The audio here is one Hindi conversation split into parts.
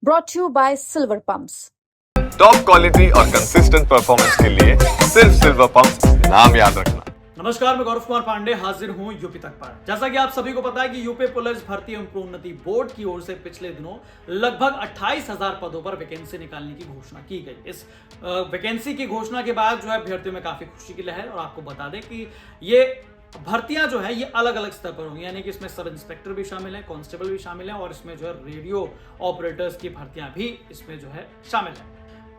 brought to you by Silver Pumps. Top quality और कंसिस्टेंट परफॉर्मेंस के लिए सिर्फ सिल्वर पंप नाम याद रखना। नमस्कार, मैं गौरव कुमार पांडे हाजिर हूं यूपी तक पर। जैसा कि आप सभी को पता है कि यूपी पुलिस भर्ती एवं प्रोन्नति बोर्ड की ओर से पिछले दिनों लगभग 28,000 पदों पर वैकेंसी निकालने की घोषणा की गई। इस वैकेंसी की घोषणा के बाद जो है अभ्यर्थियों में काफी खुशी की लहर। और आपको बता दें कि ये भर्तियां जो है ये अलग अलग स्तर पर होंगी, यानी कि इसमें सब इंस्पेक्टर भी शामिल है, कांस्टेबल भी शामिल है और इसमें जो है रेडियो ऑपरेटर्स की भर्तियां भी इसमें जो है शामिल है।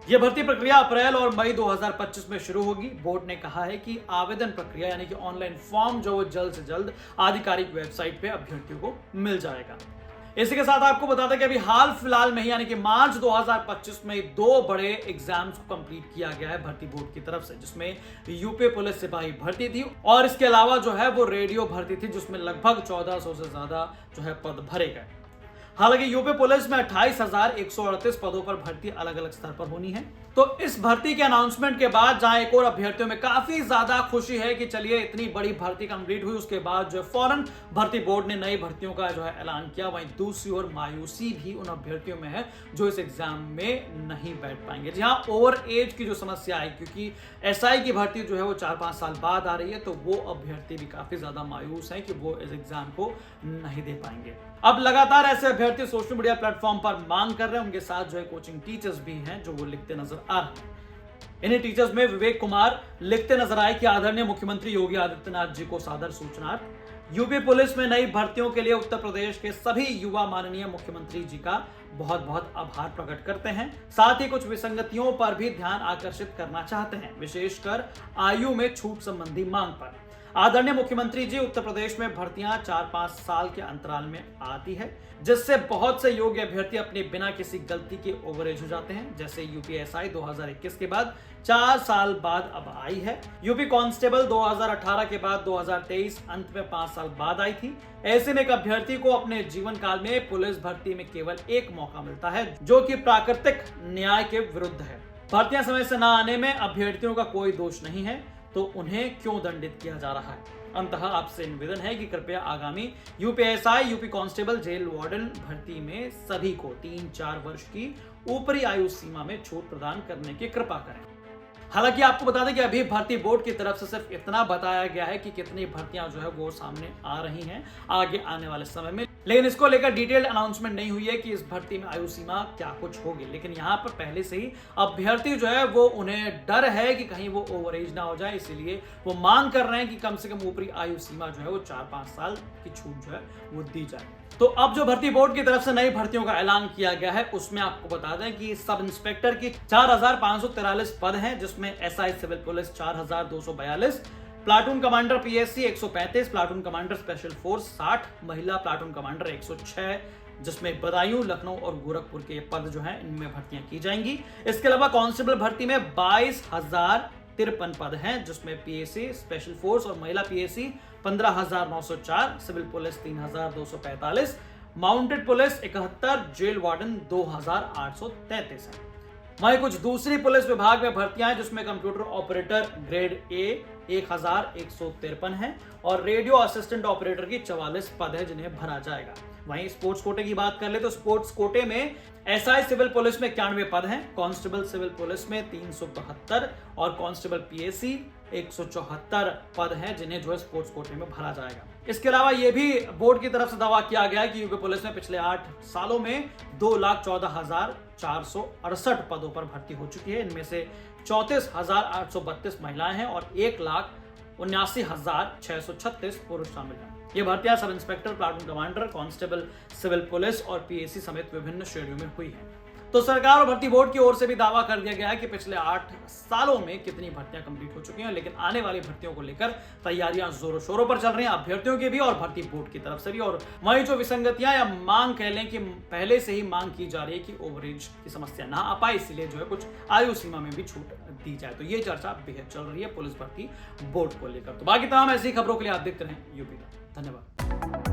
यह भर्ती प्रक्रिया अप्रैल और मई 2025 में शुरू होगी। बोर्ड ने कहा है कि आवेदन प्रक्रिया यानी कि ऑनलाइन फॉर्म जो जल्द से जल्द आधिकारिक वेबसाइट पे अभ्यर्थियों को मिल जाएगा। इसी के साथ आपको बता दें कि अभी हाल फिलहाल में ही यानी कि मार्च 2025 में 2 बड़े एग्जाम्स को कंप्लीट किया गया है भर्ती बोर्ड की तरफ से, जिसमें यूपी पुलिस सिपाही भर्ती थी और इसके अलावा जो है वो रेडियो भर्ती थी, जिसमें लगभग 1400 से ज्यादा जो है पद भरे गए। हालांकि यूपी पुलिस में 28,138 पदों पर भर्ती अलग अलग स्तर पर होनी है। तो इस भर्ती के अनाउंसमेंट के बाद जहां एक और अभ्यर्थियों में काफी ज्यादा खुशी है कि चलिए इतनी बड़ी भर्ती कंप्लीट हुई, उसके बाद जो फौरन भर्ती बोर्ड ने नई भर्तियों का जो है ऐलान किया, वहीं दूसरी ओर मायूसी भी उन अभ्यर्थियों में है जो इस एग्जाम में नहीं बैठ पाएंगे। जी हाँ, ओवर एज की जो समस्या है, क्योंकि एसआई की भर्ती जो है वो 4-5 साल बाद आ रही है, तो वो अभ्यर्थी भी काफी ज्यादा मायूस है कि वो इस एग्जाम को नहीं दे पाएंगे। अब लगातार ऐसे अभ्यर्थी सोशल मीडिया प्लेटफॉर्म पर मांग कर रहे हैं, उनके साथ जो है कोचिंग टीचर्स भी हैं जो वो लिखते नजर आ रहे हैं। इन्हीं टीचर्स में विवेक कुमार लिखते नजर आए कि आदरणीय मुख्यमंत्री योगी आदित्यनाथ जी को सादर सूचनार्थ। यूपी पुलिस में नई भर्तियों के लिए उत्तर प्रदेश के सभी युवा माननीय मुख्यमंत्री जी का बहुत बहुत आभार प्रकट करते हैं। साथ ही कुछ विसंगतियों पर भी ध्यान आकर्षित करना चाहते हैं, विशेषकर आयु में छूट संबंधी मांग पर। आदरणीय मुख्यमंत्री जी, उत्तर प्रदेश में भर्तियां 4-5 साल के अंतराल में आती है, जिससे बहुत से योग्य अभ्यर्थी अपने बिना किसी गलती के ओवरेज हो जाते हैं। जैसे यूपीएसआई 2021 के बाद 4 साल बाद अब आई है, यूपी कांस्टेबल 2018 के बाद 2023 अंत में 5 साल बाद आई थी। ऐसे में एक अभ्यर्थी को अपने जीवन काल में पुलिस भर्ती में केवल एक मौका मिलता है, जो कि प्राकृतिक न्याय के विरुद्ध है। भर्तियां समय से न आने में अभ्यर्थियों का कोई दोष नहीं है, तो उन्हें क्यों दंडित किया जा रहा है। अंततः आपसे निवेदन है कि कृपया आगामी UPSI, UP constable, jail warden भर्ती में सभी को 3-4 वर्ष की ऊपरी आयु सीमा में छूट प्रदान करने की कृपा करें। हालांकि आपको बता दें कि अभी भर्ती बोर्ड की तरफ से सिर्फ इतना बताया गया है कि कितनी भर्तियां जो है वो सामने आ रही हैं आगे आने वाले समय में, लेकिन इसको लेकर डिटेल्ड अनाउंसमेंट नहीं हुई है कि इस भर्ती में आयु सीमा क्या कुछ होगी। लेकिन यहाँ पर पहले से ही अभ्यर्थी जो है वो उन्हें डर है कि कहीं वो ओवर एज ना हो जाए, इसीलिए वो मांग कर रहे हैं कि कम से कम ऊपरी आयु सीमा जो है वो 4-5 साल की छूट जो है वो दी जाए। तो अब जो भर्ती बोर्ड की तरफ से नई भर्तियों का ऐलान किया गया है, उसमें आपको बता दें कि सब इंस्पेक्टर की 4,543 पद हैं, जिसमें SI civil police 4,242, platoon commander PSC 135, platoon commander special force 60, महिला प्लाटून कमांडर 106, जिसमें बदायूं, लखनऊ और गोरखपुर के पद जो हैं इनमें भर्तियां की जाएंगी। इसके अलावा कांस्टेबल भर्ती में 22,053 पद हैं, जिसमें पीएससी, स्पेशल फोर्स और महिला PSC 15,904, civil police 3,245, mounted police 71, jail warden 2,833 है। वहीं कुछ दूसरी पुलिस विभाग में भर्तियां हैं, जिसमें कंप्यूटर ऑपरेटर ग्रेड ए 1,153 है और रेडियो असिस्टेंट ऑपरेटर की 44 पद है जिन्हें भरा जाएगा। वहीं स्पोर्ट्स कोटे की बात कर ले तो स्पोर्ट्स कोटे में एसआई सिविल पुलिस में 91 पद हैं, कांस्टेबल सिविल पुलिस में 372 और कांस्टेबल पीएससी 174 पद हैं जिन्हें जो है स्पोर्ट्स कोटे में भरा जाएगा। इसके अलावा यह भी बोर्ड की तरफ से दावा किया गया है कि यूपी पुलिस में पिछले 8 सालों में 2,14,468 पदों पर भर्ती हो चुकी है। इनमें से 34,832 महिलाएं हैं और 1,79,636 पुरुष शामिल हैं। ये भर्तियां sub inspector, platoon commander, constable civil police और पीएससी समेत विभिन्न श्रेणियों में हुई है। तो सरकार और भर्ती बोर्ड की ओर से भी दावा कर दिया गया है कि पिछले 8 सालों में कितनी भर्तियां कंप्लीट हो चुकी हैं, लेकिन आने वाली भर्तियों को लेकर तैयारियां जोरों शोरों पर चल रही हैं, अभ्यर्थियों की भी और भर्ती बोर्ड की तरफ से भी। और वहीं जो विसंगतियां या मांग कह लें कि पहले से ही मांग की जा रही है कि ओवरेज की समस्या ना आ पाए, इसलिए जो है कुछ आयु सीमा में भी छूट दी जाए। तो ये चर्चा बेहद चल रही है पुलिस भर्ती बोर्ड को लेकर। तो बाकी तमाम ऐसी खबरों के लिए आप देखते रहें यूपी तक। धन्यवाद।